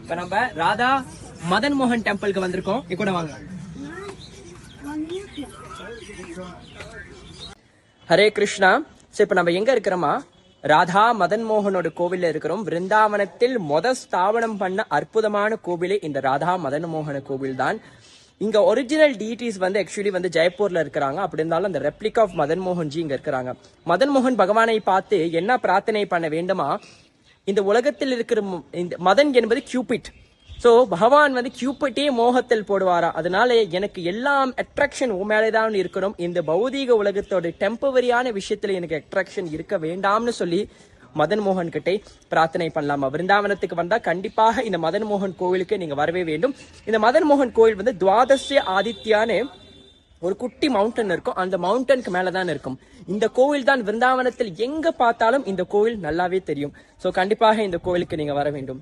இப்ப நம்ம ராதா மதன் மோகன் டெம்பிளுக்கு வந்திருக்கோம். கூட வாங்க. ஹரே கிருஷ்ணா. இப்ப நம்ம எங்க இருக்கிறோமா, ராதா மதன் மோகனோட கோவில்ல இருக்கிறோம். விருந்தாவனத்தில் ஸ்தாபனம் பண்ண அற்புதமான கோவிலே இந்த ராதா மதன் மோகன கோவில் தான். இங்க ஒரிஜினல் டீட்டீஸ் வந்து ஆக்சுவலி வந்து ஜெய்ப்பூர்ல இருக்கிறாங்க. அப்படி இருந்தாலும் அந்த ரெப்ளிக் ஆஃப் மதன் மோகன்ஜி இங்க இருக்கிறாங்க. மதன் மோகன் பகவானை பார்த்து என்ன பிரார்த்தனை பண்ண வேண்டுமா, இந்த உலகத்தில் இருக்கிற இந்த மதன் என்பது கியூபிட். சோ பகவான் வந்து கியூபிட்டே மோகத்தில் போடுவாரா, அதனால எனக்கு எல்லாம் அட்ராக்ஷன் மேலேதான் இருக்கணும், இந்த பௌதீக உலகத்தோட டெம்பரரியான விஷயத்துல எனக்கு அட்ராக்ஷன் இருக்க வேண்டாம்னு சொல்லி மதன் மோகன் கிட்டே பிரார்த்தனை பண்ணலாமா. விருந்தாவனத்துக்கு வந்தா கண்டிப்பாக இந்த மதன் மோகன் கோவிலுக்கு நீங்க வரவே வேண்டும். இந்த மதன் மோகன் கோவில் வந்து துவாதச ஆதித்யான்னு ஒரு குட்டி மவுண்டன் இருக்கும். அந்த மவுண்டனுக்கு மேலதான் இருக்கும் இந்த கோவில் தான். விருந்தாவனத்தில் எங்க பார்த்தாலும் இந்த கோவில் நல்லாவே தெரியும். சோ கண்டிப்பாக இந்த கோவிலுக்கு நீங்க வர வேண்டும்.